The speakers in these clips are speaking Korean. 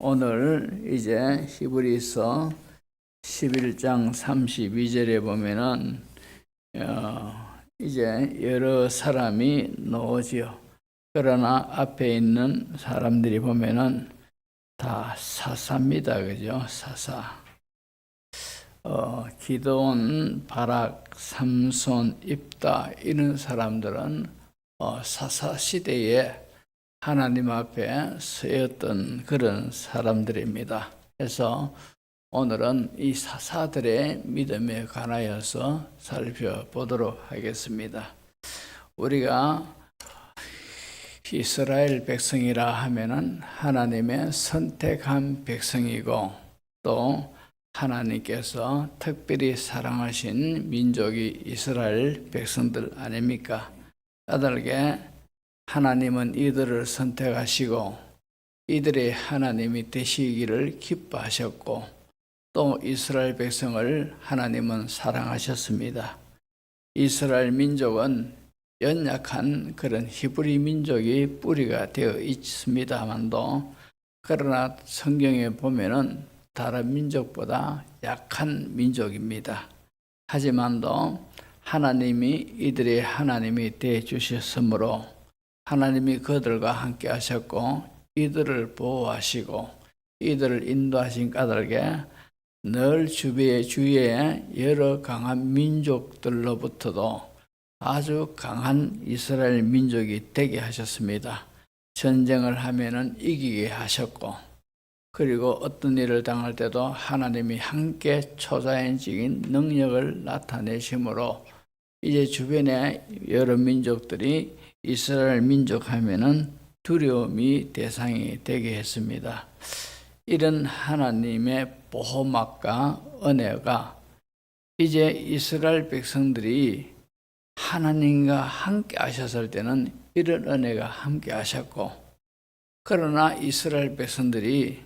오늘 이제 히브리서 11장 32절에 보면은 이제 여러 사람이 나오지요. 그러나 앞에 있는 사람들이 보면은 다 사사입니다. 그죠? 사사. 기드온, 바락, 삼손, 입다 이런 사람들은 사사 시대에 하나님 앞에 서였던 그런 사람들입니다. 그래서 오늘은 이 사사들의 믿음에 관하여서 살펴보도록 하겠습니다. 우리가 이스라엘 백성이라 하면은 하나님의 선택한 백성이고 또 하나님께서 특별히 사랑하신 민족이 이스라엘 백성들 아닙니까? 까닭에 하나님은 이들을 선택하시고 이들의 하나님이 되시기를 기뻐하셨고 또 이스라엘 백성을 하나님은 사랑하셨습니다. 이스라엘 민족은 연약한 그런 히브리 민족이 뿌리가 되어 있습니다만도 그러나 성경에 보면은 다른 민족보다 약한 민족입니다. 하지만도 하나님이 이들의 하나님이 되어 주셨으므로 하나님이 그들과 함께 하셨고 이들을 보호하시고 이들을 인도하신 까닭에 늘 주위에 여러 강한 민족들로부터도 아주 강한 이스라엘 민족이 되게 하셨습니다. 전쟁을 하면은 이기게 하셨고 그리고 어떤 일을 당할 때도 하나님이 함께 초자연적인 능력을 나타내심으로 이제 주변에 여러 민족들이 이스라엘 민족 하면은 두려움이 대상이 되게 했습니다. 이런 하나님의 보호막과 은혜가 이제 이스라엘 백성들이 하나님과 함께 하셨을 때는 이런 은혜가 함께 하셨고 그러나 이스라엘 백성들이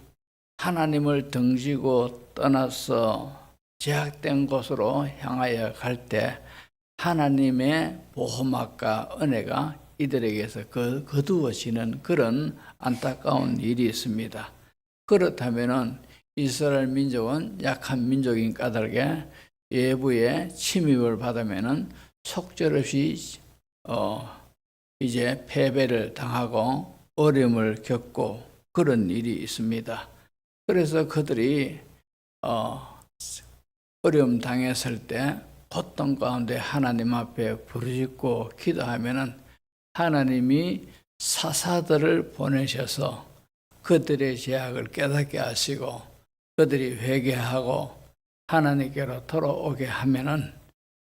하나님을 등지고 떠나서 제약된 곳으로 향하여 갈 때 하나님의 보호막과 은혜가 이들에게서 거두어지는 그런 안타까운 일이 있습니다. 그렇다면은 이스라엘 민족은 약한 민족인 까닭에 외부의 침입을 받으면은 속절없이 이제 패배를 당하고 어려움을 겪고 그런 일이 있습니다. 그래서 그들이 어려움 당했을 때 고통 가운데 하나님 앞에 부르짖고 기도하면은 하나님이 사사들을 보내셔서 그들의 죄악을 깨닫게 하시고 그들이 회개하고 하나님께로 돌아오게 하면은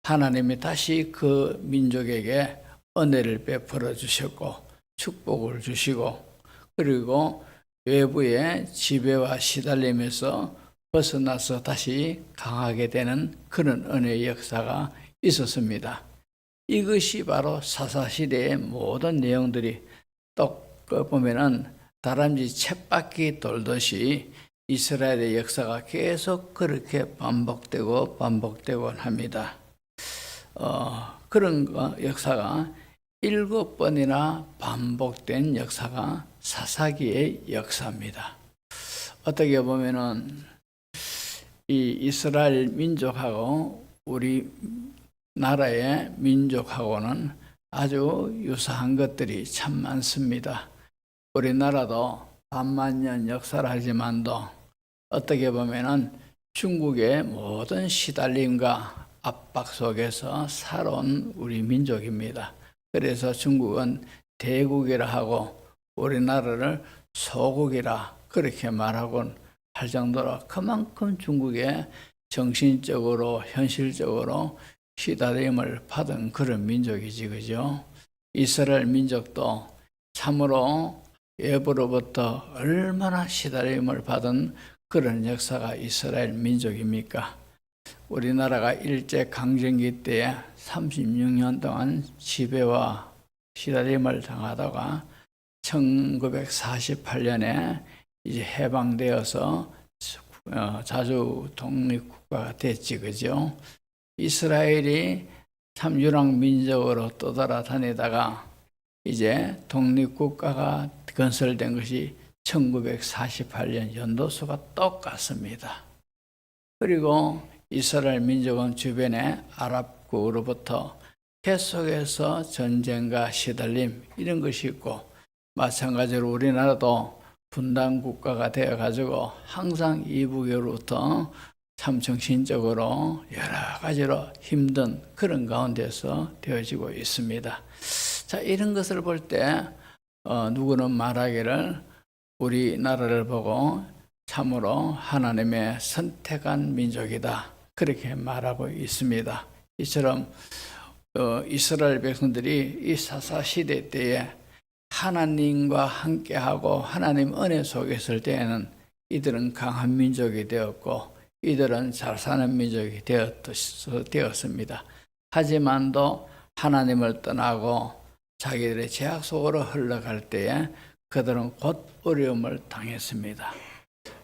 하나님이 다시 그 민족에게 은혜를 베풀어 주셨고 축복을 주시고 그리고 외부의 지배와 시달림에서 벗어나서 다시 강하게 되는 그런 은혜의 역사가 있었습니다. 이것이 바로 사사시대의 모든 내용들이 똑 보면은 다람쥐 쳇바퀴 돌듯이 이스라엘의 역사가 계속 그렇게 반복되고 합니다. 그런 역사가 7번이나 반복된 역사가 사사기의 역사입니다. 어떻게 보면은 이 이스라엘 민족하고 우리 나라의 민족하고는 아주 유사한 것들이 참 많습니다. 우리나라도 반만년 역사를 하지만도 어떻게 보면은 중국의 모든 시달림과 압박 속에서 살아온 우리 민족입니다. 그래서 중국은 대국이라 하고 우리나라를 소국이라 그렇게 말하곤 할 정도로 그만큼 중국에 정신적으로 현실적으로 시달림을 받은 그런 민족이지, 그죠? 이스라엘 민족도 참으로 외부로부터 얼마나 시달림을 받은 그런 역사가 이스라엘 민족입니까? 우리나라가 일제강점기 때 36년 동안 지배와 시달림을 당하다가 1948년에 이제 해방되어서 자주 독립국가가 됐지, 그죠? 이스라엘이 참 유랑민족으로 떠돌아다니다가 이제 독립국가가 건설된 것이 1948년 연도수가 똑같습니다. 그리고 이스라엘 민족은 주변의 아랍국으로부터 계속해서 전쟁과 시달림 이런 것이 있고, 마찬가지로 우리나라도 분단 국가가 되어 가지고 항상 이북으로부터 참 정신적으로 여러 가지로 힘든 그런 가운데서 되어지고 있습니다. 자, 이런 것을 볼 때 누구는 말하기를 우리나라를 보고 참으로 하나님의 선택한 민족이다, 그렇게 말하고 있습니다. 이처럼 이스라엘 백성들이 이 사사시대 때에 하나님과 함께하고 하나님 은혜 속에 있을 때에는 이들은 강한 민족이 되었고 이들은 잘 사는 민족이 되었습니다. 하지만도 하나님을 떠나고 자기들의 죄악 속으로 흘러갈 때에 그들은 곧 어려움을 당했습니다.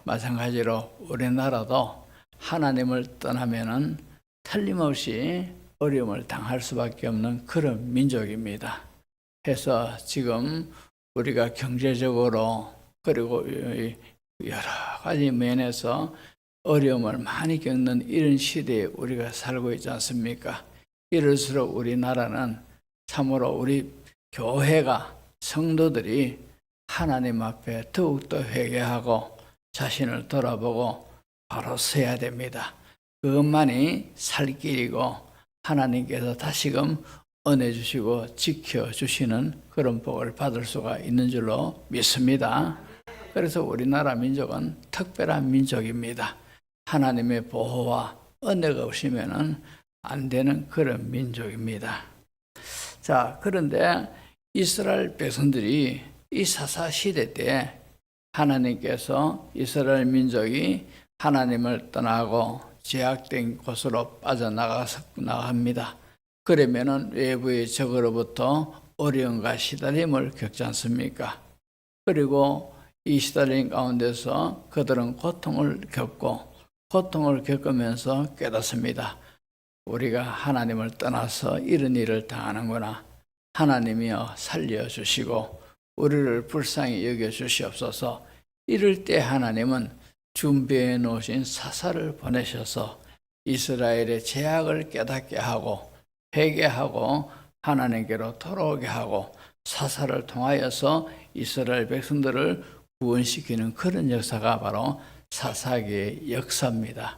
마찬가지로 우리나라도 하나님을 떠나면은 틀림없이 어려움을 당할 수밖에 없는 그런 민족입니다. 해서 지금 우리가 경제적으로 그리고 여러 가지 면에서 어려움을 많이 겪는 이런 시대에 우리가 살고 있지 않습니까? 이럴수록 우리나라는 참으로 우리 교회가, 성도들이 하나님 앞에 더욱더 회개하고 자신을 돌아보고 바로 서야 됩니다. 그것만이 살 길이고 하나님께서 다시금 은혜 주시고 지켜주시는 그런 복을 받을 수가 있는 줄로 믿습니다. 그래서 우리나라 민족은 특별한 민족입니다. 하나님의 보호와 은혜가 없으면 안 되는 그런 민족입니다. 자, 그런데 이스라엘 백성들이 이 사사시대 때 하나님께서 이스라엘 민족이 하나님을 떠나고 제약된 곳으로 빠져나갑니다. 그러면은 외부의 적으로부터 어려움과 시달림을 겪지 않습니까? 그리고 이 시달림 가운데서 그들은 고통을 겪으면서 깨닫습니다. 우리가 하나님을 떠나서 이런 일을 당하는구나. 하나님이여 살려주시고 우리를 불쌍히 여겨주시옵소서. 이럴 때 하나님은 준비해 놓으신 사사를 보내셔서 이스라엘의 죄악을 깨닫게 하고 회개하고 하나님께로 돌아오게 하고 사사를 통하여서 이스라엘 백성들을 구원시키는 그런 역사가 바로 사사기의 역사입니다.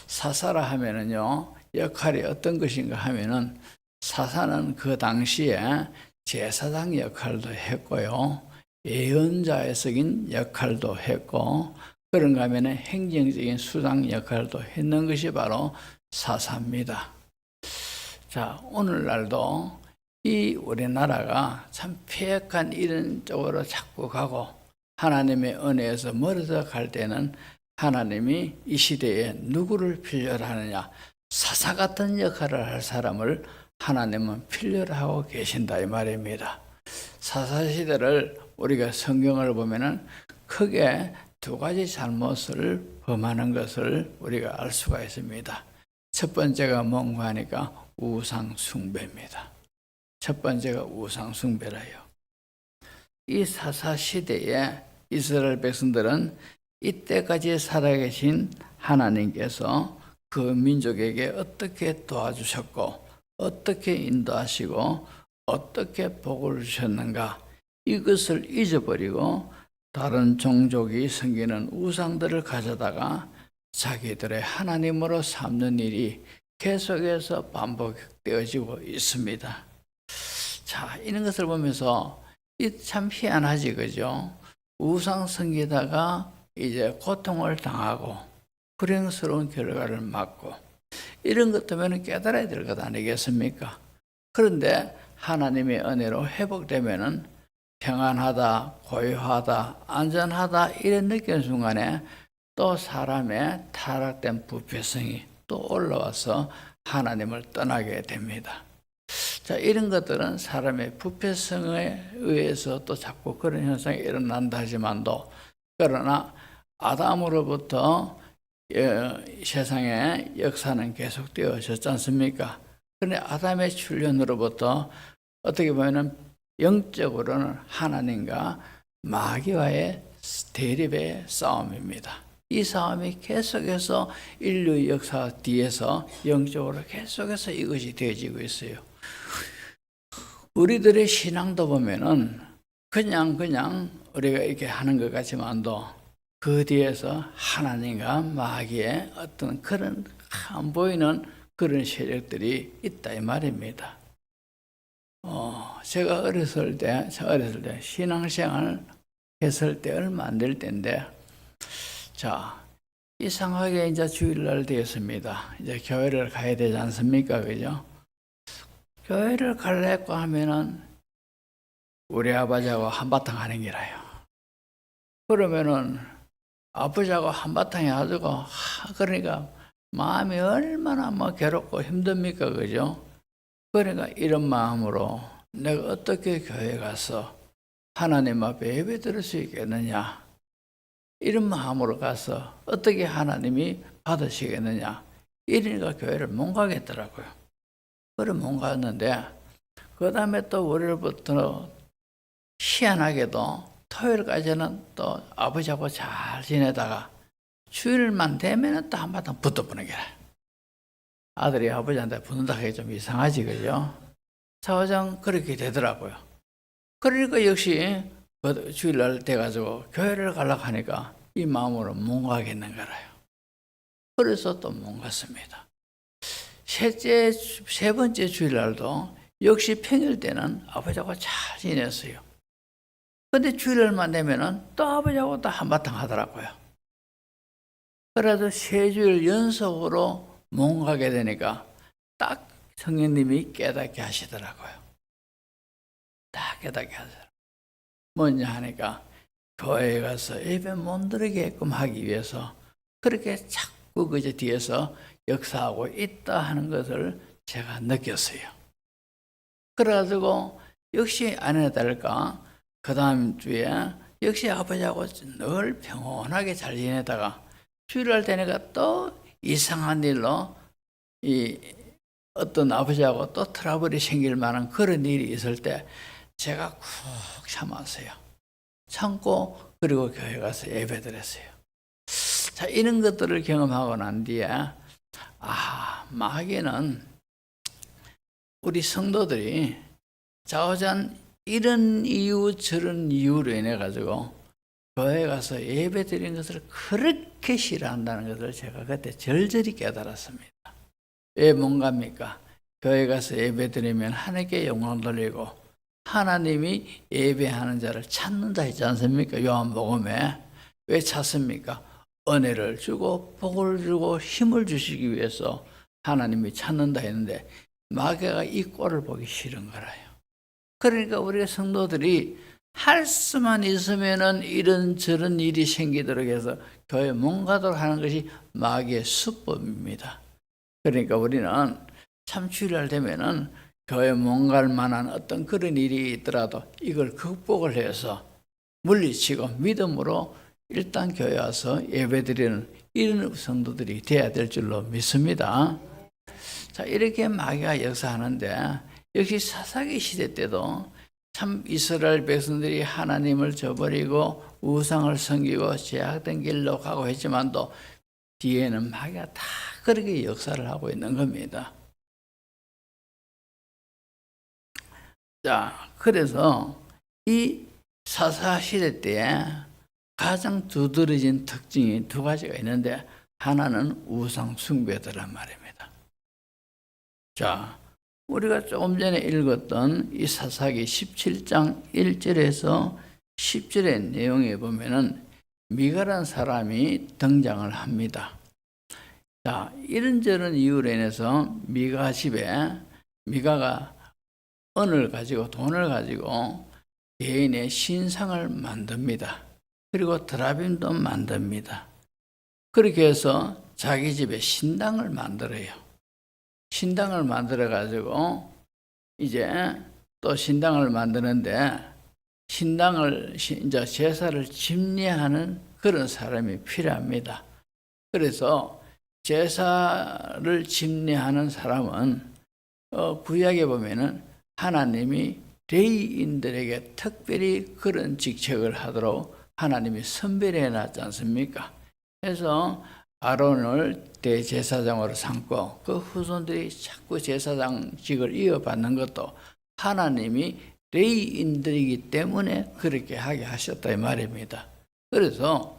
사사라 하면은요, 역할이 어떤 것인가 하면은 사사는 그 당시에 제사장 역할도 했고요, 예언자적인 역할도 했고, 그런가 하면은 행정적인 수장 역할도 했는 것이 바로 사사입니다. 자, 오늘날도 이 우리나라가 참 폐역한 이런 쪽으로 자꾸 가고 하나님의 은혜에서 멀어져 갈 때는 하나님이 이 시대에 누구를 필요로 하느냐, 사사 같은 역할을 할 사람을 하나님은 필요로 하고 계신다, 이 말입니다. 사사시대를 우리가 성경을 보면은 크게 두 가지 잘못을 범하는 것을 우리가 알 수가 있습니다. 첫 번째가 뭔가 하니까 우상 숭배입니다. 첫 번째가 우상 숭배라요. 이 사사 시대에 이스라엘 백성들은 이때까지 살아계신 하나님께서 그 민족에게 어떻게 도와주셨고 어떻게 인도하시고 어떻게 복을 주셨는가, 이것을 잊어버리고 다른 종족이 섬기는 우상들을 가져다가 자기들의 하나님으로 삼는 일이 계속해서 반복되어지고 있습니다. 자, 이런 것을 보면서 참 희한하지, 그죠? 우상 섬기다가 이제 고통을 당하고 불행스러운 결과를 맞고 이런 것 때문에 깨달아야 될 것 아니겠습니까? 그런데 하나님의 은혜로 회복되면은 평안하다, 고요하다, 안전하다 이런 느끼는 순간에 또 사람의 타락된 부패성이 또 올라와서 하나님을 떠나게 됩니다. 자, 이런 것들은 사람의 부패성에 의해서 또 자꾸 그런 현상이 일어난다 하지만도, 그러나 아담으로부터 세상의 역사는 계속되어졌지 않습니까? 그런데 아담의 출현으로부터 어떻게 보면 영적으로는 하나님과 마귀와의 대립의 싸움입니다. 이 싸움이 계속해서 인류 역사 뒤에서 영적으로 계속해서 이것이 되어지고 있어요. 우리들의 신앙도 보면은 그냥 우리가 이렇게 하는 것 같지만도 그 뒤에서 하나님과 마귀의 어떤 그런 안 보이는 그런 세력들이 있다 이 말입니다. 제가 어렸을 때 신앙생활 했을 때 얼마 안 될 때인데, 자, 이상하게 이제 주일날 되었습니다. 이제 교회를 가야 되지 않습니까? 그죠? 교회를 가려고 하면은 우리 아버지하고 한바탕 하는 게라요. 그러면은 아버지하고 한바탕 해가지고, 그러니까 마음이 얼마나 괴롭고 힘듭니까? 그죠? 그러니까 이런 마음으로 내가 어떻게 교회 가서 하나님 앞에 예배 드릴 수 있겠느냐, 이런 마음으로 가서 어떻게 하나님이 받으시겠느냐, 이러니까 교회를 못 가겠더라고요. 그래 못 갔는데, 그 다음에 또 월요일부터 희한하게도 토요일까지는 또 아버지하고 잘 지내다가 주일만 되면 또 한바탕 붙어보는 게 아들이 아버지한테 붙는다 하기 좀 이상하지, 그죠? 사화장 그렇게 되더라고요. 그러니까 역시 주일날 돼가지고 교회를 가려고 하니까 이 마음으로 못 가겠는 거라요. 그래서 또 못 갔습니다. 세 번째 주일날도 역시 평일 때는 아버지하고 잘 지냈어요. 근데 주일날만 되면은 또 아버지하고 또 한바탕 하더라고요. 그래도 3주일 연속으로 못 가게 되니까 딱 성령님이 깨닫게 하시더라고요. 딱 깨닫게 하더라고요. 뭐냐 하니까 교회에 가서 예배 못 드리게끔 하기 위해서 그렇게 자꾸 그저 뒤에서 역사하고 있다 하는 것을 제가 느꼈어요. 그래가지고 역시 아내나 다를까 그 다음 주에 역시 아버지하고 늘 평온하게 잘 지내다가 주일날 되니까 또 이상한 일로 이 어떤 아버지하고 또 트러블이 생길 만한 그런 일이 있을 때 제가 쿡 참았어요. 참고 그리고 교회 가서 예배드렸어요. 자, 이런 것들을 경험하고 난 뒤에 마귀는 우리 성도들이 자오잔 이런 이유 저런 이유로 인해 가지고 교회 가서 예배 드리는 것을 그렇게 싫어한다는 것을 제가 그때 절절히 깨달았습니다. 왜 뭔갑니까? 교회 가서 예배 드리면 하나님께 영광 돌리고 하나님이 예배하는 자를 찾는다 했지 않습니까? 요한복음에. 왜 찾습니까? 은혜를 주고 복을 주고 힘을 주시기 위해서 하나님이 찾는다 했는데 마귀가 이 꼴을 보기 싫은 거라요. 그러니까 우리 성도들이 할 수만 있으면은 이런저런 일이 생기도록 해서 교회 못 가도록 하는 것이 마귀의 수법입니다. 그러니까 우리는 참 주일날 되면은 교회 못 갈 만한 어떤 그런 일이 있더라도 이걸 극복을 해서 물리치고 믿음으로 일단 교회 와서 예배드리는 이런 성도들이 돼야 될 줄로 믿습니다. 자, 이렇게 마귀가 역사하는데 역시 사사기 시대 때도 참 이스라엘 백성들이 하나님을 저버리고 우상을 섬기고 제약된 길로 가고 했지만도 뒤에는 마귀가 다 그렇게 역사를 하고 있는 겁니다. 자, 그래서 이 사사 시대 때에 가장 두드러진 특징이 두 가지가 있는데 하나는 우상 숭배더란 말입니다. 자, 우리가 조금 전에 읽었던 이 사사기 17장 1절에서 10절의 내용에 보면은 미가라는 사람이 등장을 합니다. 자, 이런저런 이유로 인해서 미가 집에 미가가 은을 가지고 돈을 가지고 개인의 신상을 만듭니다. 그리고 드라빔도 만듭니다. 그렇게 해서 자기 집에 신당을 만들어요. 신당을 만들어 가지고 이제 또 신당을 만드는데 신당을 이제 제사를 집례하는 그런 사람이 필요합니다. 그래서 제사를 집례하는 사람은 구약에 보면은 하나님이 레위인들에게 특별히 그런 직책을 하도록 하나님이 선별해 놨지 않습니까? 그래서 아론을 대제사장으로 삼고 그 후손들이 자꾸 제사장직을 이어받는 것도 하나님이 레위인들이기 때문에 그렇게 하게 하셨다 이 말입니다. 그래서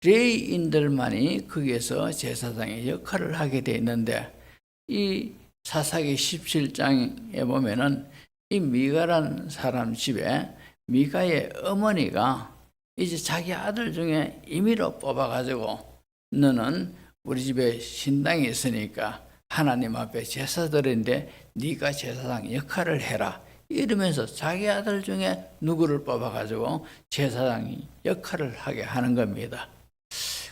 레위인들만이 거기에서 제사장의 역할을 하게 돼 있는데 이 사사기 17장에 보면은 이 미가라는 사람 집에 미가의 어머니가 이제 자기 아들 중에 임의로 뽑아가지고 너는 우리 집에 신당이 있으니까 하나님 앞에 제사 드리는데 네가 제사장 역할을 해라 이러면서 자기 아들 중에 누구를 뽑아가지고 제사장 역할을 하게 하는 겁니다.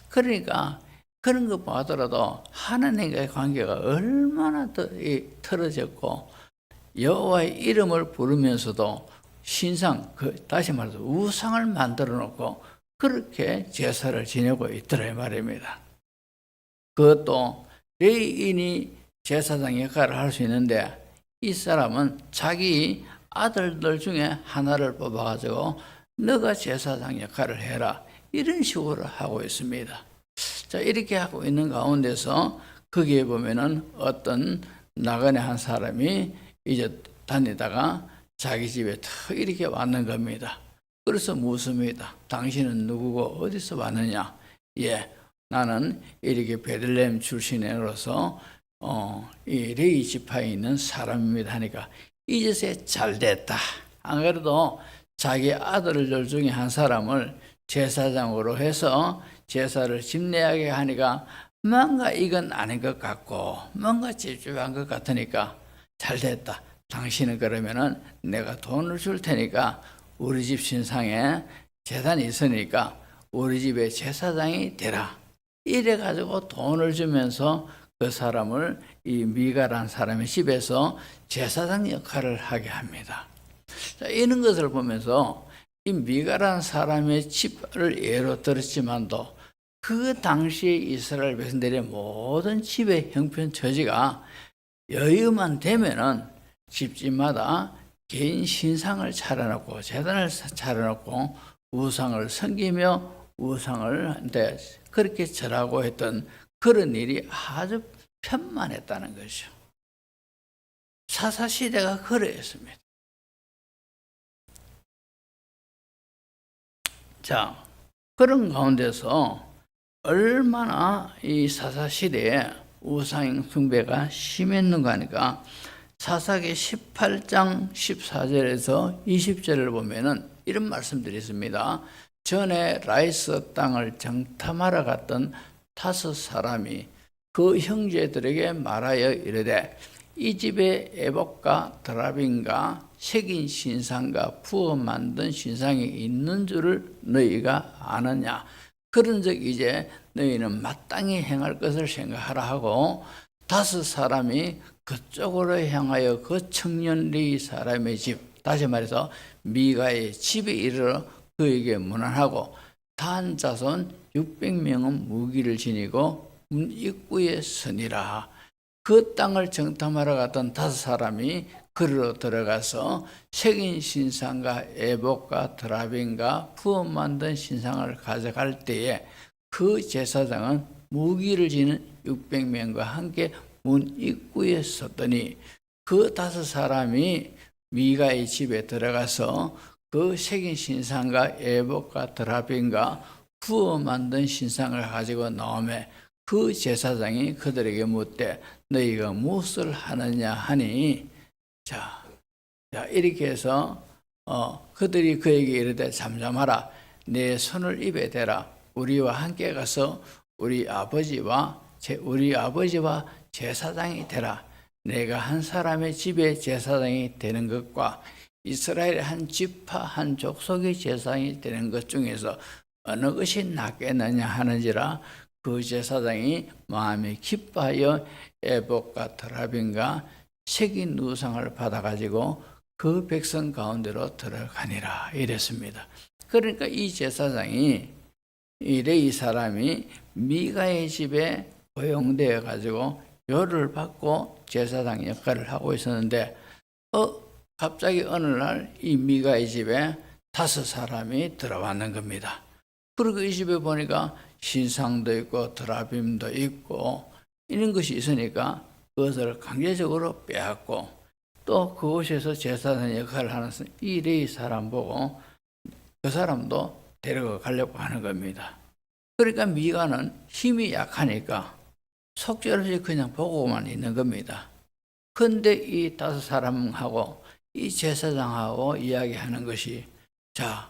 그러니까 그런 거 보더라도 하나님과의 관계가 얼마나 틀어졌고 여호와의 이름을 부르면서도 신상, 다시 말해서 우상을 만들어 놓고 그렇게 제사를 지내고 있더라 이 말입니다. 그것도 레위인이 제사장 역할을 할 수 있는데 이 사람은 자기 아들들 중에 하나를 뽑아가지고 너가 제사장 역할을 해라 이런 식으로 하고 있습니다. 자, 이렇게 하고 있는 가운데서 거기에 보면은 어떤 나그네 한 사람이 이제 다니다가 자기 집에 탁 이렇게 왔는 겁니다. 그래서 묻습니다. 당신은 누구고 어디서 왔느냐? 예, 나는 이렇게 베들레헴 출신으로서 이 레위 지파에 있는 사람입니다 하니까 이제서 잘 됐다. 안 그래도 자기 아들들 중에 한 사람을 제사장으로 해서 제사를 집례하게 하니까 뭔가 이건 아닌 것 같고 뭔가 찝찝한 것 같으니까 잘 됐다. 당신은 그러면은 내가 돈을 줄 테니까 우리 집 신상에 제단이 있으니까 우리 집에 제사장이 되라. 이래가지고 돈을 주면서 그 사람을 이 미가라는 사람의 집에서 제사장 역할을 하게 합니다. 자, 이런 것을 보면서 이 미가라는 사람의 집을 예로 들었지만도 그 당시에 이스라엘 백성들의 모든 집의 형편 처지가 여유만 되면은 집집마다 개인 신상을 차려놓고 제단을 차려놓고 우상을 섬기며 우상을 그렇게 절하고 했던 그런 일이 아주 편만했다는 것이죠. 사사시대가 그랬습니다. 자, 그런 가운데서 얼마나 이 사사시대에 우상 숭배가 심했는가 하니까 사사기 18장 14절에서 20절을 보면은 이런 말씀들이 있습니다. 전에 라이스 땅을 정탐하러 갔던 5 사람이 그 형제들에게 말하여 이르되 이 집에 에봇과 드라빔과 새긴 신상과 부어 만든 신상이 있는 줄을 너희가 아느냐. 그런즉 이제 너희는 마땅히 행할 것을 생각하라 하고 5 사람이 그쪽으로 향하여 그 청년 레위 사람의 집, 다시 말해서 미가의 집에 이르러 그에게 문안하고 단 자손 600명은 무기를 지니고 문 입구에 서니라. 그 땅을 정탐하러 갔던 5 사람이 그리로 들어가서 새긴 신상과 에봇과 드라빔과 부어 만든 신상을 가져갈 때에 그 제사장은 무기를 지는 600명과 함께 문 입구에 섰더니 그 5 사람이 미가의 집에 들어가서 그 새긴 신상과 에봇과 드라빔과 부어 만든 신상을 가지고 나오매 그 제사장이 그들에게 묻되 너희가 무엇을 하느냐 하니 자 이렇게 해서 그들이 그에게 이르되 잠잠하라. 내 손을 입에 대라. 우리와 함께 가서 우리 아버지와 제사장이 되라. 내가 한 사람의 집에 제사장이 되는 것과 이스라엘의 한 지파 한 족속의 제사장이 되는 것 중에서 어느 것이 낫겠느냐 하는지라. 그 제사장이 마음이 기뻐하여 에봇과 드라빔과 새긴 우상을 받아가지고 그 백성 가운데로 들어가니라 이랬습니다. 그러니까 이 제사장이 이 레위 사람이 미가의 집에 고용되어 가지고 요를 받고 제사장 역할을 하고 있었는데 갑자기 어느 날 이 미가의 집에 5 사람이 들어왔는 겁니다. 그리고 이 집에 보니까 신상도 있고 드라빔도 있고 이런 것이 있으니까 그것을 강제적으로 빼앗고 또 그곳에서 제사장 역할을 하는 이 레위 사람 보고 그 사람도 데려가 가려고 하는 겁니다. 그러니까 미가는 힘이 약하니까 속절없이 그냥 보고만 있는 겁니다. 근데 이 5사람하고 이 제사장하고 이야기하는 것이, 자,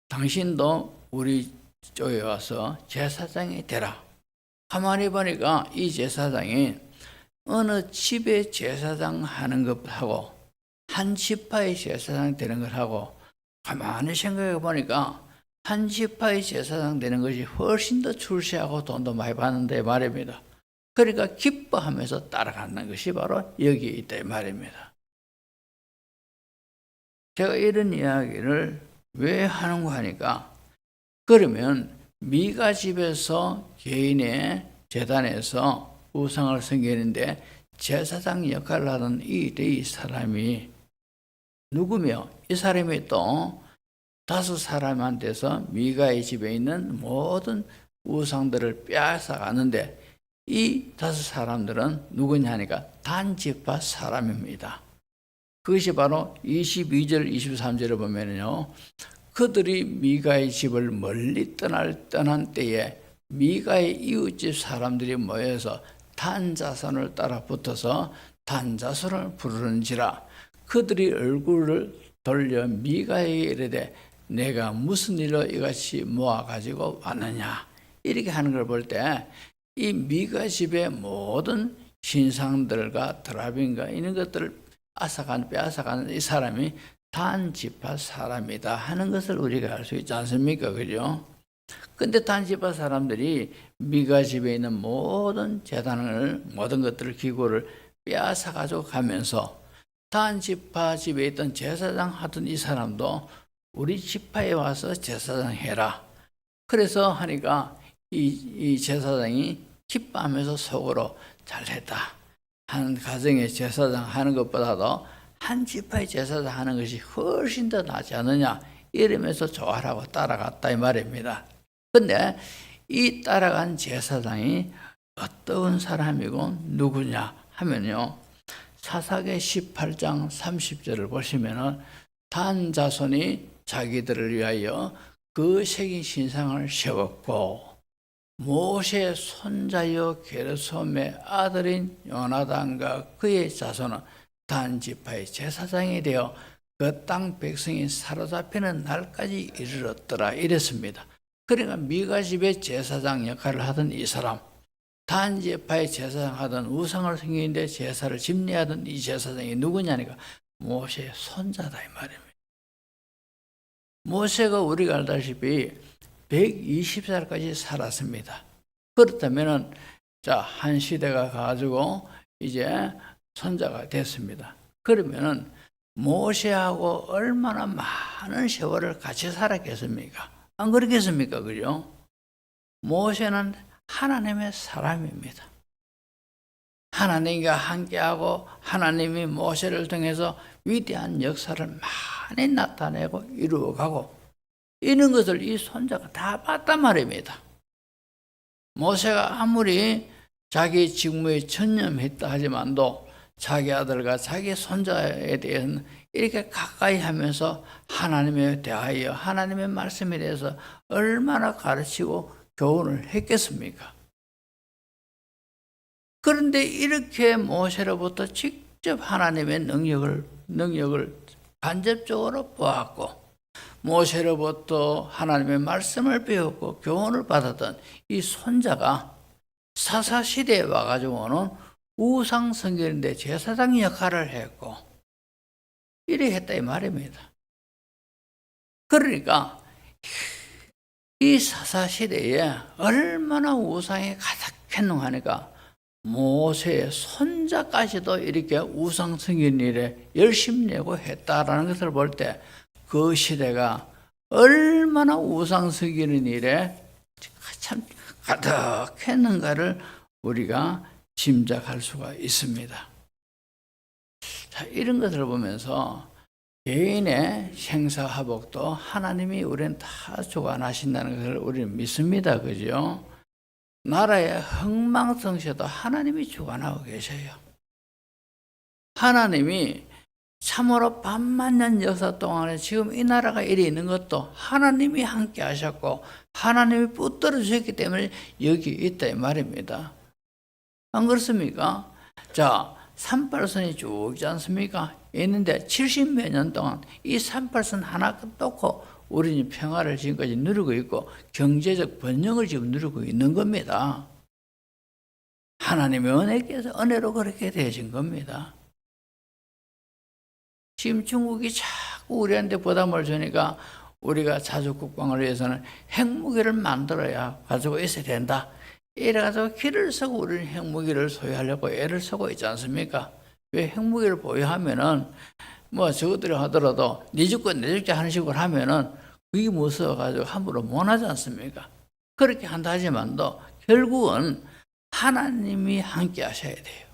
당신도 우리 쪽에 와서 제사장이 되라. 가만히 보니까 이 제사장이 어느 집에 제사장 하는 것하고 한 지파의 제사장 되는 것하고 가만히 생각해 보니까 한 지파의 제사장 되는 것이 훨씬 더 출세하고 돈도 많이 받는데 말입니다. 그러니까 기뻐하면서 따라가는 것이 바로 여기에 있다 이 말입니다. 제가 이런 이야기를 왜 하는가 하니까, 그러면 미가 집에서 개인의 제단에서 우상을 섬기는데 제사장 역할을 하던 이 레위 사람이 누구며, 이 사람이 또 5사람한테서 미가의 집에 있는 모든 우상들을 빼앗아 가는데 이 5사람들은 누구냐 하니까 단지파 사람입니다. 그것이 바로 22절 23절을 보면요, 그들이 미가의 집을 멀리 떠난 때에 미가의 이웃집 사람들이 모여서 단자손을 따라 붙어서 단자손을 부르는지라. 그들이 얼굴을 돌려 미가에게 이르되 내가 무슨 일로 이같이 모아가지고 왔느냐. 이렇게 하는 걸 볼 때 이 미가 집의 모든 신상들과 드라빔과 이런 것들을 빼앗아가는 이 사람이 단지파 사람이다 하는 것을 우리가 알 수 있지 않습니까? 그죠? 근데 단지파 사람들이 미가 집에 있는 모든 재단을, 모든 것들을, 기구를 빼앗아가지고 가면서 단지파 집에 있던 제사장 하던 이 사람도 우리 지파에 와서 제사장 해라. 그래서 하니까 이 제사장이 기뻐하면서 속으로 잘했다. 한 가정의 제사장 하는 것보다도 한 지파의 제사장 하는 것이 훨씬 더 낫지 않느냐 이러면서 좋아하라고 따라갔다 이 말입니다. 근데 이 따라간 제사장이 어떤 사람이고 누구냐 하면요, 사사기 18장 30절을 보시면은 단 자손이 자기들을 위하여 그 새긴 신상을 세웠고 모세의 손자여 게르솜의 아들인 요나단과 그의 자손은 단 지파의 제사장이 되어 그 땅 백성이 사로잡히는 날까지 이르렀더라 이랬습니다. 그러니까 미가 집의 제사장 역할을 하던 이 사람, 단 지파의 제사장 하던 우상을 섬기는데 제사를 집례하던 이 제사장이 누구냐니까 모세의 손자다 이 말입니다. 모세가 우리가 알다시피 120살까지 살았습니다. 그렇다면은 한 시대가 가지고 이제 손자가 됐습니다. 그러면은 모세하고 얼마나 많은 세월을 같이 살았겠습니까? 안 그렇겠습니까? 그죠? 모세는 하나님의 사람입니다. 하나님과 함께하고 하나님이 모세를 통해서 위대한 역사를 많이 나타내고 이루어가고 이런 것을 이 손자가 다 봤단 말입니다. 모세가 아무리 자기 직무에 전념했다 하지만도 자기 아들과 자기 손자에 대해서는 이렇게 가까이 하면서 하나님에 대하여 하나님의 말씀에 대해서 얼마나 가르치고 교훈을 했겠습니까? 그런데 이렇게 모세로부터 직접 하나님의 능력을 간접적으로 보았고 모세로부터 하나님의 말씀을 배웠고 교훈을 받았던 이 손자가 사사시대에 와가지고는 우상 섬기는데 제사장 역할을 했고 이래 했다 이 말입니다. 그러니까 이 사사시대에 얼마나 우상이 가득했는가 하니까 모세의 손자까지도 이렇게 우상 섬기는 일에 열심 내고 했다라는 것을 볼 때 그 시대가 얼마나 우상 섬기는 일에 참 가득했는가를 우리가 짐작할 수가 있습니다. 자, 이런 것을 보면서 개인의 생사화복도 하나님이 우리는 다 주관하신다는 것을 우리는 믿습니다. 그죠? 나라의 흥망성쇠도 하나님이 주관하고 계셔요. 하나님이 참으로 반만년 역사 동안에 지금 이 나라가 이리 있는 것도 하나님이 함께 하셨고 하나님이 붙들어 주셨기 때문에 여기 있다 이 말입니다. 안 그렇습니까? 자, 38선이 쭉 있지 않습니까? 있는데 70몇 년 동안 이 38선 하나 끊고 우리는 평화를 지금까지 누리고 있고 경제적 번영을 지금 누리고 있는 겁니다. 하나님의 은혜께서 은혜로 그렇게 되어진 겁니다. 지금 중국이 자꾸 우리한테 부담을 주니까 우리가 자주 국방을 위해서는 핵무기를 만들어야 가지고 있어야 된다. 이래가지고 길을 쓰고 우리는 핵무기를 소유하려고 애를 쓰고 있지 않습니까? 왜 핵무기를 보유하면은 뭐 저것들이 하더라도 네 죽고 내 죽자 하는 식으로 하면은 그게 무서워가지고 함부로 못 하지 않습니까? 그렇게 한다 하지만도 결국은 하나님이 함께 하셔야 돼요.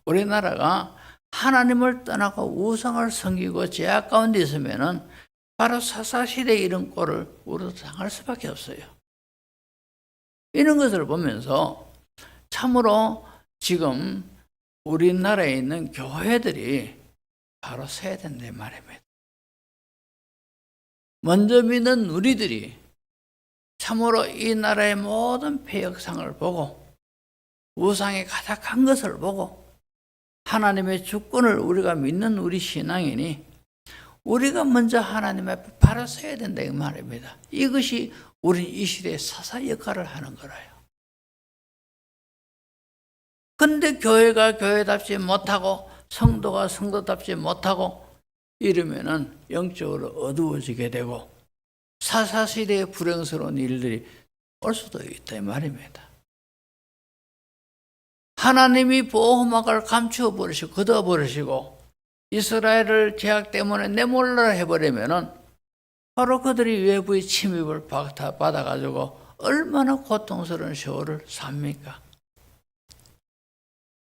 우리나라가 하나님을 떠나고 우상을 섬기고 죄악 가운데 있으면은 바로 사사시대의 이런 꼴을 우리도 당할 수밖에 없어요. 이런 것을 보면서 참으로 지금 우리나라에 있는 교회들이 바로 서야 된다 말입니다. 먼저 믿는 우리들이 참으로 이 나라의 모든 폐역상을 보고 우상이 가득한 것을 보고 하나님의 주권을 우리가 믿는 우리 신앙인이 우리가 먼저 하나님 앞에 바로 서야 된다 이 말입니다. 이것이 우리 이 시대의 사사 역할을 하는 거라요. 근데 교회가 교회답지 못하고 성도가 성도답지 못하고 이러면은 영적으로 어두워지게 되고 사사시대의 불행스러운 일들이 올 수도 있다 이 말입니다. 하나님이 보호막을 감추어 버리시고 걷어 버리시고 이스라엘을 죄악 때문에 내몰라 해버리면은 바로 그들이 외부의 침입을 받아가지고 얼마나 고통스러운 세월을 삽니까?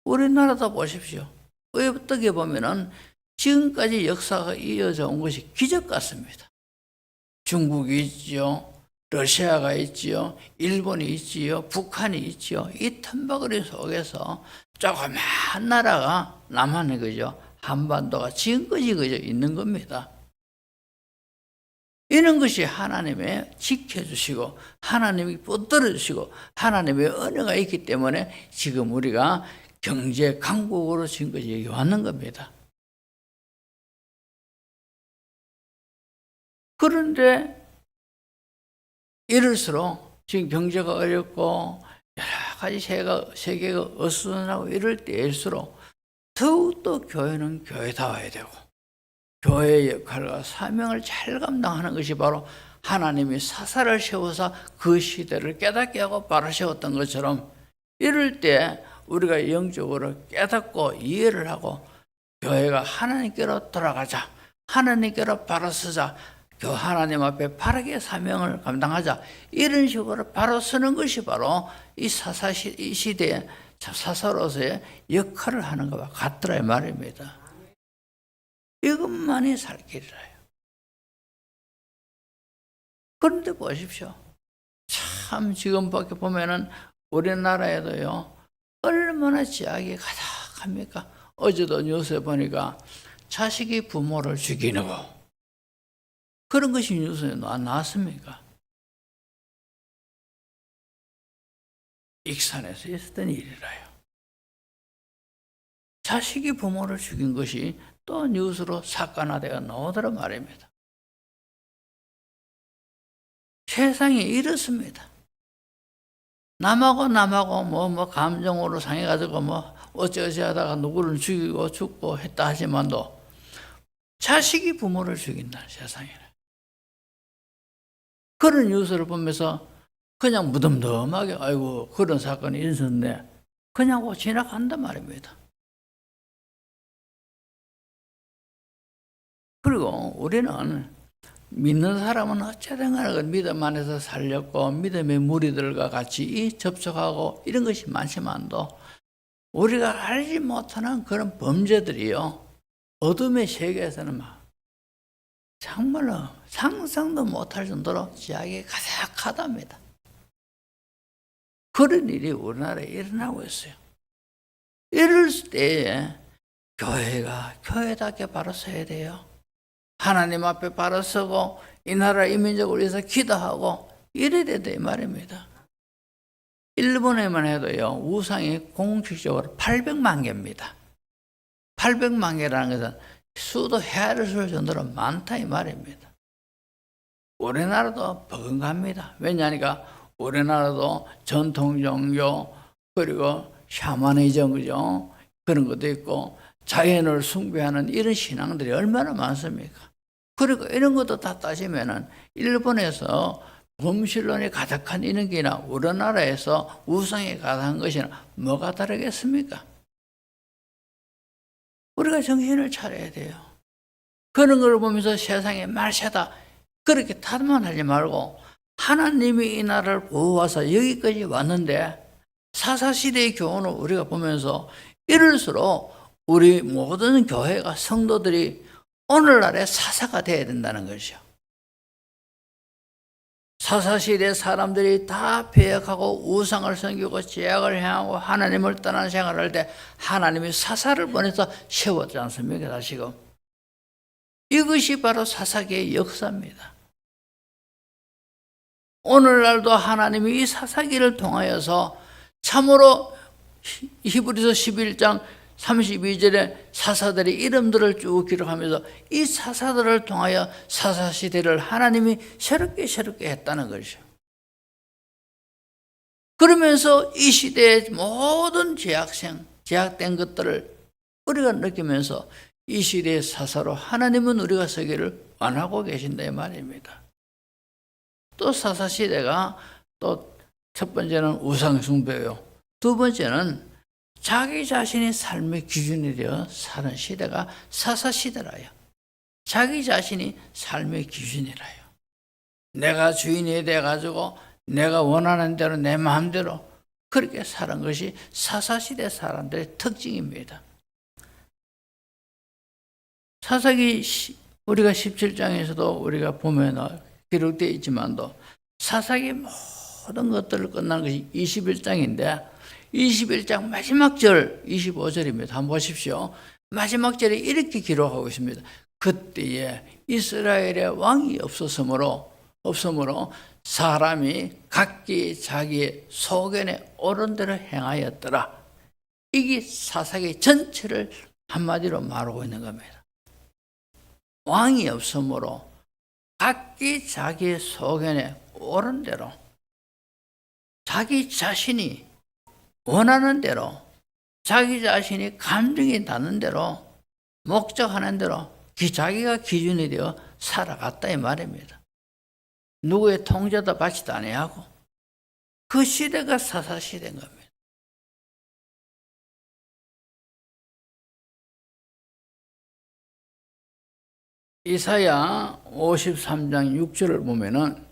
우리나라도 보십시오. 어떻게 보면은 지금까지 역사가 이어져 온 것이 기적 같습니다. 중국이 있지요. 러시아가 있지요. 일본이 있지요. 북한이 있지요. 이 틈바구니 속에서 조그만 나라가 남한의 그죠. 한반도가 지금까지 그저 있는 겁니다. 이런 것이 하나님의 지켜주시고 하나님이 붙들어주시고 하나님의 은혜가 있기 때문에 지금 우리가 경제 강국으로 지금까지 여기 왔는 겁니다. 그런데 이럴수록 지금 경제가 어렵고 여러 가지 세계가 어수선하고 이럴 때일수록 더욱더 교회는 교회다워야 되고 교회의 역할과 사명을 잘 감당하는 것이 바로 하나님이 사사를 세워서 그 시대를 깨닫게 하고 바로 세웠던 것처럼 이럴 때 우리가 영적으로 깨닫고 이해를 하고 교회가 하나님께로 돌아가자, 하나님께로 바로 서자, 하나님 앞에 바르게 사명을 감당하자, 이런 식으로 바로 서는 것이 바로 이 시대의 사사로서의 역할을 하는 것과 같더라 이 말입니다. 이것만이 살 길이라요. 그런데 보십시오. 참 지금 밖에 보면은 우리나라에도요 얼마나 죄악이 가득합니까? 어제도 뉴스에 보니까 자식이 부모를 죽이는 거 그런 것이 뉴스에 나왔습니까? 익산에서 있었던 일이라요. 자식이 부모를 죽인 것이 또 뉴스로 사건화되어 나오더라 말입니다. 세상이 이렇습니다. 남하고 뭐 감정으로 상해가지고 뭐 어쩌지 하다가 누구를 죽이고 죽고 했다 하지만도 자식이 부모를 죽인다는 세상이라. 그런 뉴스를 보면서 그냥 무덤덤하게 아이고 그런 사건이 있었네 그냥 하고 지나간단 말입니다. 그리고 우리는 믿는 사람은 어쨌든 간에 그 믿음 안에서 살렸고 믿음의 무리들과 같이 접촉하고 이런 것이 많지만도 우리가 알지 못하는 그런 범죄들이요 어둠의 세계에서는 막 정말로 상상도 못할 정도로 죄악이 가득하답니다. 그런 일이 우리나라에 일어나고 있어요. 이럴 때에 교회가 교회답게 바로 서야 돼요. 하나님 앞에 바로 서고 이 나라 이 민족을 위해서 기도하고 이래야 된다 이 말입니다. 일본에만 해도요, 우상이 공식적으로 800만 개입니다. 800만 개라는 것은 수도 헤아릴 수 있을 정도로 많다 이 말입니다. 우리나라도 버금갑니다. 왜냐하니까 우리나라도 전통 종교 그리고 샤머니즘 그죠? 그런 것도 있고 자연을 숭배하는 이런 신앙들이 얼마나 많습니까? 그리고 이런 것도 다 따지면은 일본에서 범신론이 가득한 이런 게나 우리나라에서 우상이 가득한 것이나 뭐가 다르겠습니까? 우리가 정신을 차려야 돼요. 그런 걸 보면서 세상에 말세다 그렇게 탓만하지 말고 하나님이 이 나라를 보호하사 여기까지 왔는데 사사시대의 교훈을 우리가 보면서 이럴수록 우리 모든 교회가 성도들이 오늘날의 사사가 되어야 된다는 것이죠. 사사시대 사람들이 다 배역하고 우상을 섬기고 죄악을 행하고 하나님을 떠난 생활을 할 때 하나님이 사사를 보내서 세웠지 않습니까? 다시금 이것이 바로 사사기의 역사입니다. 오늘날도 하나님이 이 사사기를 통하여서 참으로 히브리서 11장 32절에 사사들의 이름들을 쭉 기록하면서 이 사사들을 통하여 사사시대를 하나님이 새롭게 했다는 것이죠. 그러면서 이 시대의 모든 제약된 것들을 우리가 느끼면서 이 시대의 사사로 하나님은 우리가 서기를 원하고 계신다 이 말입니다. 또 사사시대가 또 첫 번째는 우상숭배요. 두 번째는 자기 자신이 삶의 기준이 되어 사는 시대가 사사시대라요. 자기 자신이 삶의 기준이라요. 내가 주인이 돼가지고 내가 원하는 대로 내 마음대로 그렇게 사는 것이 사사시대 사람들의 특징입니다. 사사기 우리가 17장에서도 우리가 보면 기록되어 있지만도 사사기 모든 것들을 끝난 것이 21장인데 21장 마지막 절 25절입니다. 한번 보십시오. 마지막 절에 이렇게 기록하고 있습니다. 그때에 이스라엘의 왕이 없으므로 사람이 각기 자기의 소견에 옳은 대로 행하였더라. 이게 사사기 전체를 한마디로 말하고 있는 겁니다. 왕이 없으므로 각기 자기의 소견에 옳은 대로 자기 자신이 원하는 대로 자기 자신이 감정이 닿는 대로 목적하는 대로 자기가 기준이 되어 살아갔다 이 말입니다. 누구의 통제도 받지도 아니하고 그 시대가 사사시대인 겁니다. 이사야 53장 6절을 보면은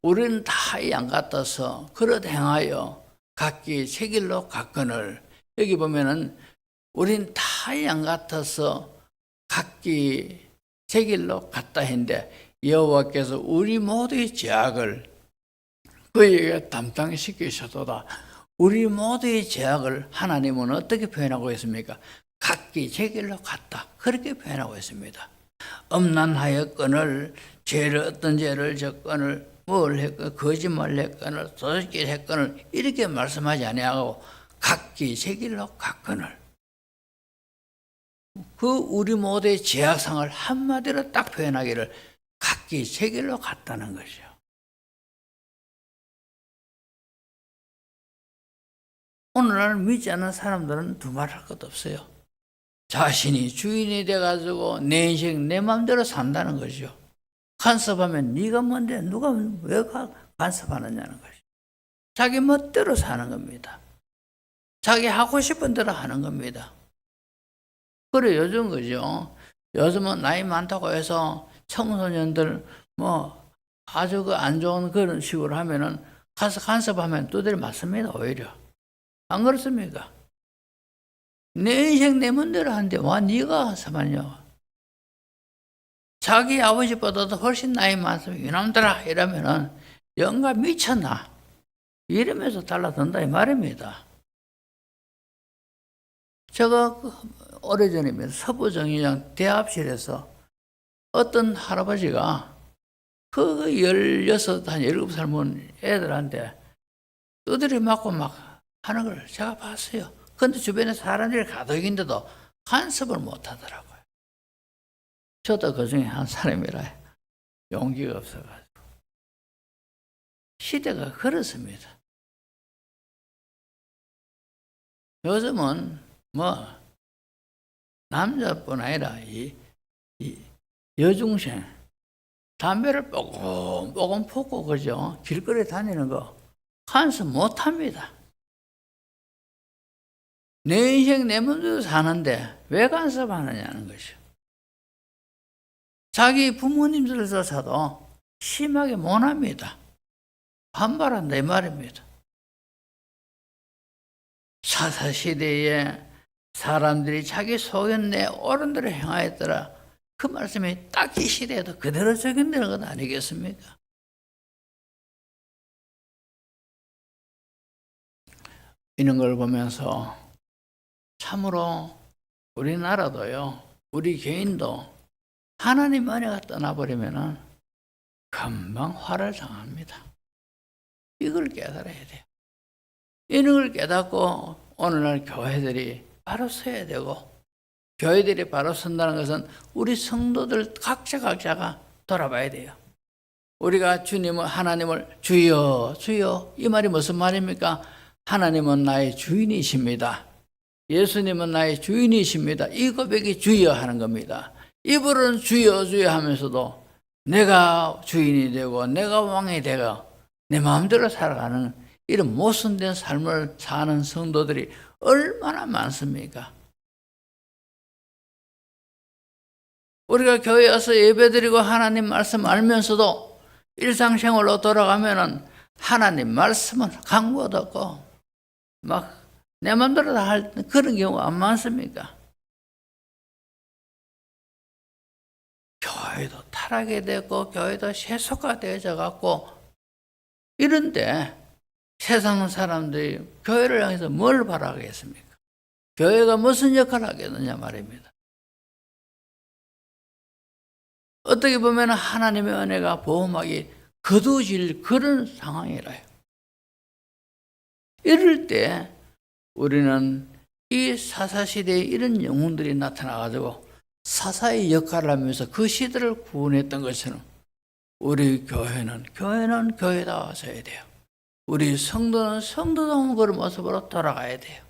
우리는 다 양 같아서 그릇 행하여 각기 새 길로 갔거늘. 여기 보면은 우린 다 양 같아서 각기 새 길로 갔다 했는데 여호와께서 우리 모두의 죄악을 그에게 담당시키셨도다. 우리 모두의 죄악을 하나님은 어떻게 표현하고 있습니까? 각기 새 길로 갔다. 그렇게 표현하고 있습니다. 음란하였거늘 어떤 죄를 졌거늘 뭘 했거늘 거짓말을 했거늘 도둑질 했거늘 이렇게 말씀하지 아니하고 각기 새 길로 갔거늘 그 우리 모두의 죄악상을 한마디로 딱 표현하기를 각기 새 길로 갔다는 것이죠. 오늘날 믿지 않는 사람들은 두말할 것도 없어요. 자신이 주인이 돼가지고 내 인생 내 마음대로 산다는 거죠. 간섭하면 네가 뭔데 누가 왜 간섭하느냐는 것이죠. 자기 멋대로 사는 겁니다. 자기 하고 싶은 대로 하는 겁니다. 그래 요즘 그죠. 요즘은 나이 많다고 해서 청소년들 아주 안 좋은 그런 식으로 하면은 가서 간섭하면 두드려 맞습니다. 오히려 안 그렇습니까? 내 인생 내 멋대로 하는데 와 네가 간섭하냐. 자기 아버지보다도 훨씬 나이 많으면 이놈들아 이러면은 영감 미쳤나 이러면서 달라든다 이 말입니다. 제가 오래전에 서부정의장 대합실에서 어떤 할아버지가 그 16, 한 17살 먹은 애들한테 두드려 맞고 막 하는 걸 제가 봤어요. 근데 주변에 사람들이 가득인데도 간섭을 못 하더라고요. 저도 그 중에 한 사람이라 용기가 없어가지고. 시대가 그렇습니다. 요즘은 남자뿐 아니라 이 여중생 담배를 뽀금 폈고 그죠? 길거리에 다니는 거 간섭 못 합니다. 내 인생 내 맘대로 사는데 왜 간섭하느냐는 것이요. 자기 부모님들조차도 심하게 못합니다. 반발한다 이 말입니다. 사사시대에 사람들이 자기 소견내 옳은 대로 행하였더라. 그 말씀이 딱 이 시대에도 그대로 적용되는 것 아니겠습니까? 이런 걸 보면서 참으로 우리나라도요, 우리 개인도 하나님 은혜가 떠나버리면은 금방 화를 당합니다. 이걸 깨달아야 돼요. 이런 걸 깨닫고 오늘날 교회들이 바로 서야 되고, 교회들이 바로 선다는 것은 우리 성도들 각자가 돌아봐야 돼요. 우리가 주님을, 하나님을 주여, 주여, 이 말이 무슨 말입니까? 하나님은 나의 주인이십니다. 예수님은 나의 주인이십니다. 이 고백이 주여 하는 겁니다. 입으로는 주여, 주여 하면서도 내가 주인이 되고 내가 왕이 되고 내 마음대로 살아가는 이런 모순된 삶을 사는 성도들이 얼마나 많습니까? 우리가 교회에 와서 예배드리고 하나님 말씀 알면서도 일상생활로 돌아가면은 하나님 말씀은 강구도 없고 막 내 마음대로 다 할 그런 경우가 안 많습니까? 교회도 타락이 되고 교회도 세속화 되어져 갖고 이런데 세상 사람들이 교회를 향해서 뭘 바라겠습니까? 교회가 무슨 역할을 하겠느냐 말입니다. 어떻게 보면 하나님의 은혜가 보호막이 거두어질 그런 상황이라요. 이럴 때 우리는 이 사사시대에 이런 영웅들이 나타나가지고 사사의 역할을 하면서 그 시대를 구원했던 것처럼 우리 교회는 교회다워져야 돼요. 우리 성도는 성도다운 그런 모습으로 돌아가야 돼요.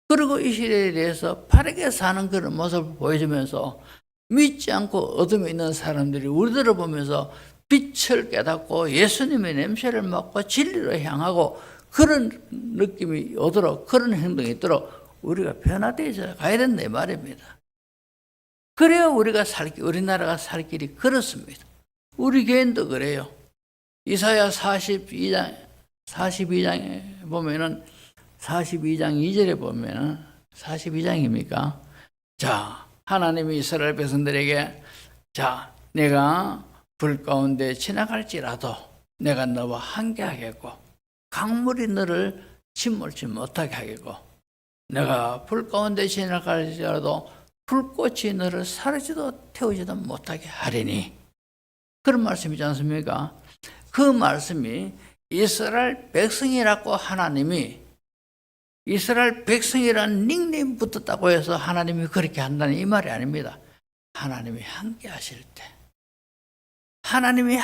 그리고 이 시대에 대해서 바르게 사는 그런 모습을 보여주면서 믿지 않고 어둠에 있는 사람들이 우리들을 보면서 빛을 깨닫고 예수님의 냄새를 맡고 진리로 향하고 그런 느낌이 오도록 그런 행동이 있도록 우리가 변화되어져 가야 된다 이 말입니다. 그래야 우리나라가 살 길이 그렇습니다. 우리 개인도 그래요. 이사야 42장에 보면은 42장 2절에 보면은 42장입니까? 자, 하나님이 이스라엘 백성들에게 자, 내가 불 가운데 지나갈지라도 내가 너와 함께 하겠고 강물이 너를 침몰치 못하게 하겠고 내가 불 가운데 지나갈지라도 불꽃이 너를 사르지도 태우지도 못하게 하리니 그런 말씀이지 않습니까? 그 말씀이 이스라엘 백성이라고 하나님이 이스라엘 백성이라는 닉네임 붙었다고 해서 하나님이 그렇게 한다는 이 말이 아닙니다. 하나님이 함께 하실 때 하나님이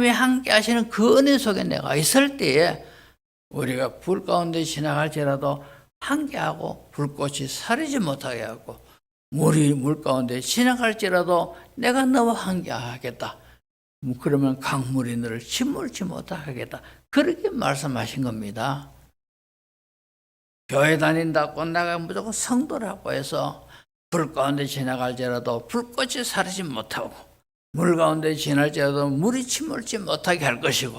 함께 하시는 그 은혜 속에 내가 있을 때에 우리가 불 가운데 지나갈지라도 함께하고 불꽃이 사르지 못하게 하고 물이 물 가운데 지나갈지라도 내가 너와 함께하겠다. 그러면 강물이 너를 침몰치 못하게 하겠다. 그렇게 말씀하신 겁니다. 교회 다닌다고 내가 무조건 성도라고 해서 불 가운데 지나갈지라도 불꽃이 사르지 못하고 물 가운데 지날지라도 물이 침몰치 못하게 할 것이고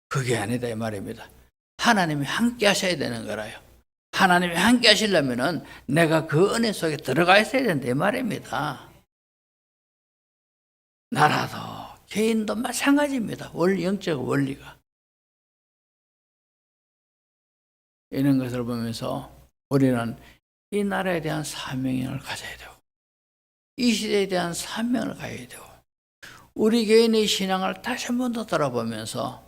그게 아니다 이 말입니다. 하나님이 함께 하셔야 되는 거라요. 하나님이 함께 하시려면은 내가 그 은혜 속에 들어가 있어야 된다 이 말입니다. 나라도 개인도 마찬가지입니다. 영적 원리가. 이런 것을 보면서 우리는 이 나라에 대한 사명을 가져야 되고 이 시대에 대한 사명을 가져야 되고 우리 개인의 신앙을 다시 한 번 더 돌아보면서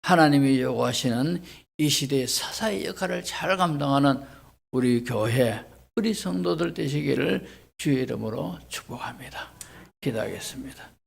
하나님이 요구하시는 이 시대의 사사의 역할을 잘 감당하는 우리 교회, 우리 성도들 되시기를 주의 이름으로 축복합니다. 기도하겠습니다.